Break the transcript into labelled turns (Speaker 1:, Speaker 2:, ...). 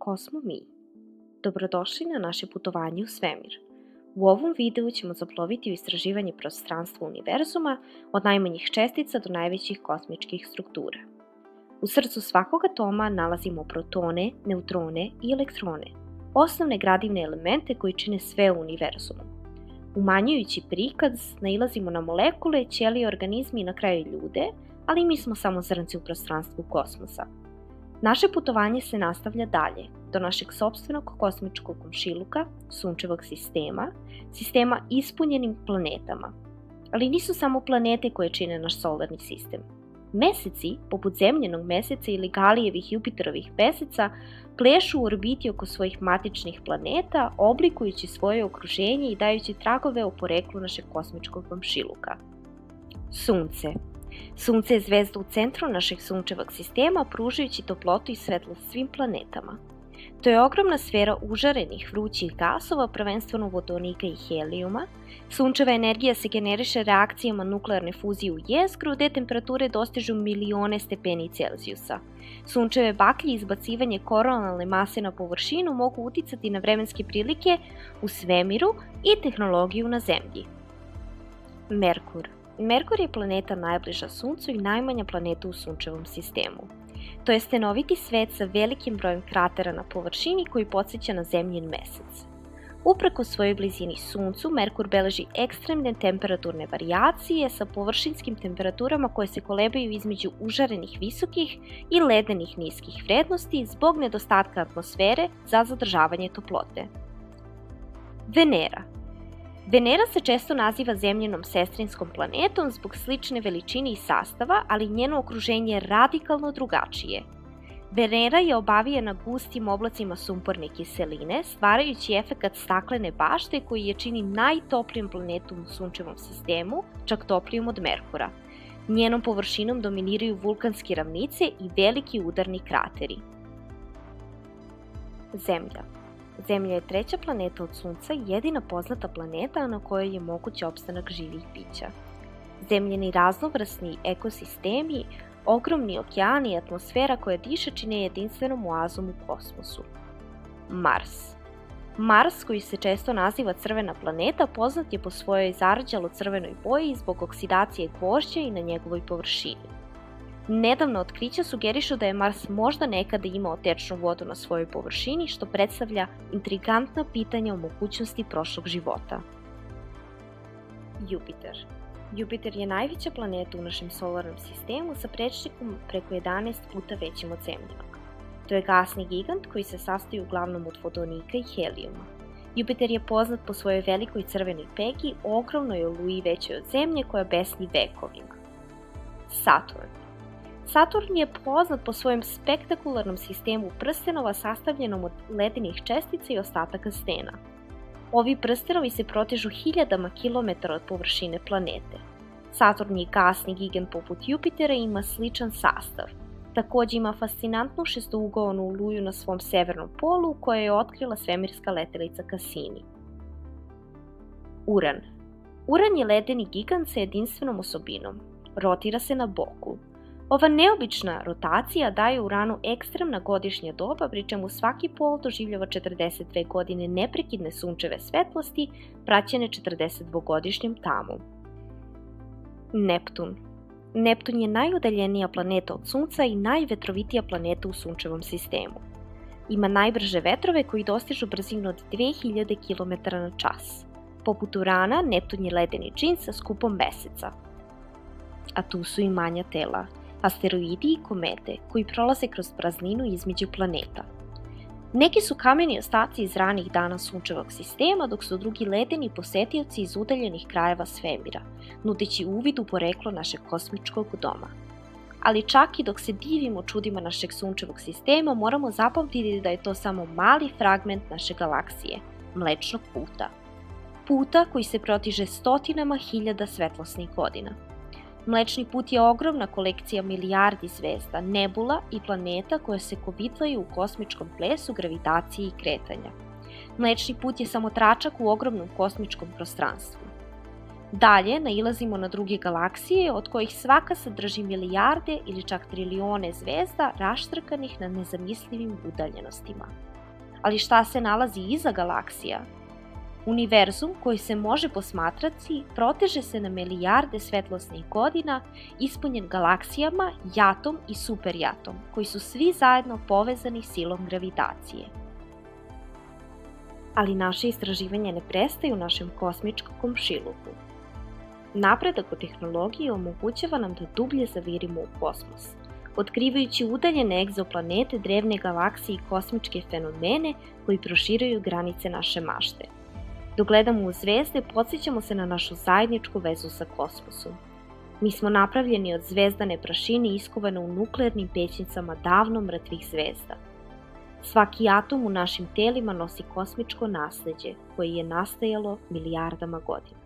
Speaker 1: ko smo mi. Dobrodošli na naše putovanje u svemir. U ovom videu ćemo zaploviti u istraživanje prostranstva univerzuma od najmanjih čestica do najvećih kosmičkih struktura. U srcu svakog atoma nalazimo protone, neutrone i elektrone, osnovne gradivne elemente koji čine sve u univerzumu. Umanjujući prikaz, nailazimo na molekule, ćelije, organizmi i na kraju ljude, ali mi smo samo zrnci u prostranstvu kosmosa. Naše putovanje se nastavlja dalje, do našeg sopstvenog kosmičkog komšiluka, sunčevog sistema ispunjenim planetama. Ali nisu samo planete koje čine naš solarni sistem. Meseci, poput zemljenog meseca ili Galijevih Jupiterovih peseca, plešu u orbiti oko svojih matičnih planeta, oblikujući svoje okruženje i dajući tragove o poreklu našeg kosmičkog komšiluka. Sunce. Sunce je zvezda u centru našeg sunčevog sistema, pružajući toplotu i svetlost svim planetama. To je ogromna sfera užarenih, vrućih gasova, prvenstveno vodonika i helijuma. Sunčeva energija se generiše reakcijama nuklearne fuzije u jezgru, gde temperature dostižu milione stepeni Celzijusa. Sunčeve baklje i izbacivanje koronalne mase na površinu mogu uticati na vremenske prilike u svemiru i tehnologiju na Zemlji. Merkur. Merkur je planeta najbliža Suncu i najmanja planeta u sunčevom sistemu. To je stenoviti svet sa velikim brojem kratera na površini koji podsjeća na Zemljin mesec. Uprkos svojoj blizini Suncu, Merkur beleži ekstremne temperaturne varijacije sa površinskim temperaturama koje se kolebaju između užarenih visokih i ledenih niskih vrednosti zbog nedostatka atmosfere za zadržavanje toplote. Venera. Venera se često naziva zemljinom sestrinskom planetom zbog slične veličine i sastava, ali njeno okruženje je radikalno drugačije. Venera je obavijena gustim oblacima sumporne kiseline, stvarajući efekat staklene bašte koji je čini najtoplijom planetom u sunčevom sistemu, čak toplijom od Merkura. Njenom površinom dominiraju vulkanske ravnice i veliki udarni krateri. Zemlja. Zemlja je treća planeta od Sunca i jedina poznata planeta na kojoj je moguć opstanak živih bića. Zemljeni raznovrsni ekosistemi, ogromni okeani i atmosfera koja diše čine jedinstvenom oazom u kosmosu. Mars. Mars, koji se često naziva crvena planeta, poznat je po svojoj zarđalo crvenoj boji zbog oksidacije gvožđa i na njegovoj površini. Nedavno otkrića sugerišu da je Mars možda nekada imao tečnu vodu na svojoj površini, što predstavlja intrigantna pitanja o mogućnosti prošlog života. Jupiter. Jupiter je najveća planeta u našem solarnom sistemu sa prečnikom preko 11 puta većim od Zemljinog. To je gasni gigant koji se sastoji uglavnom od vodonika i helijuma. Jupiter je poznat po svojoj velikoj crvenoj pegi, ogromnoj oluji većoj od Zemlje koja besni vekovima. Saturn. Saturn je poznat po svojem spektakularnom sistemu prstenova sastavljenom od ledenih čestica i ostataka stena. Ovi prstenovi se protežu hiljadama kilometara od površine planete. Saturn je gasni gigant poput Jupitera i ima sličan sastav. Takođe ima fascinantnu šestougaonu oluju na svom severnom polu koja je otkrila svemirska letelica Cassini. Uran. Uran je ledeni gigant sa jedinstvenom osobinom. Rotira se na boku. Ova neobična rotacija daje Uranu ekstremna godišnja doba, pri čemu svaki pol doživljava 42 godine neprekidne sunčeve svetlosti, praćene 42-godišnjom tamom. Neptun. Neptun je najudaljenija planeta od Sunca i najvetrovitija planeta u sunčevom sistemu. Ima najbrže vetrove koji dostižu brzinu od 2000 km/h. Poput Urana, Neptun je ledeni džin sa skupom meseca. A tu su i manja tela, asteroidi i komete koji prolaze kroz prazninu između planeta. Neki su kameni ostaci iz ranih dana sunčevog sistema, dok su drugi ledeni posetioci iz udaljenih krajeva svemira, nudeći uvid u poreklo našeg kosmičkog doma. Ali čak i dok se divimo čudima našeg sunčevog sistema, moramo zapamtiti da je to samo mali fragment naše galaksije, Mlečnog puta. Puta koji se protiže stotinama hiljada svetlosnih godina. Mlečni put je ogromna kolekcija milijardi zvezda, nebula i planeta koje se kovitlaju u kosmičkom plesu gravitacije i kretanja. Mlečni put je samo tračak u ogromnom kosmičkom prostranstvu. Dalje nailazimo na druge galaksije od kojih svaka sadrži milijarde ili čak trilione zvezda raštrkanih na nezamislivim udaljenostima. Ali šta se nalazi iza galaksija? Univerzum koji se može posmatrati proteže se na milijarde svetlosnih godina, ispunjen galaksijama, jatom i superjatom, koji su svi zajedno povezani silom gravitacije. Ali naše istraživanje ne prestaje u našem kosmičkom komšiluku. Napredak u tehnologiji omogućava nam da dublje zavirimo u kosmos, otkrivajući udaljene egzoplanete, drevne galaksije i kosmičke fenomene koji proširuju granice naše mašte. Dok gledamo u zvezde, podsjećamo se na našu zajedničku vezu sa kosmosom. Mi smo napravljeni od zvezdane prašine iskovane u nuklearnim pećnicama davno mrtvih zvezda. Svaki atom u našim telima nosi kosmičko nasleđe koje je nastajalo milijardama godina.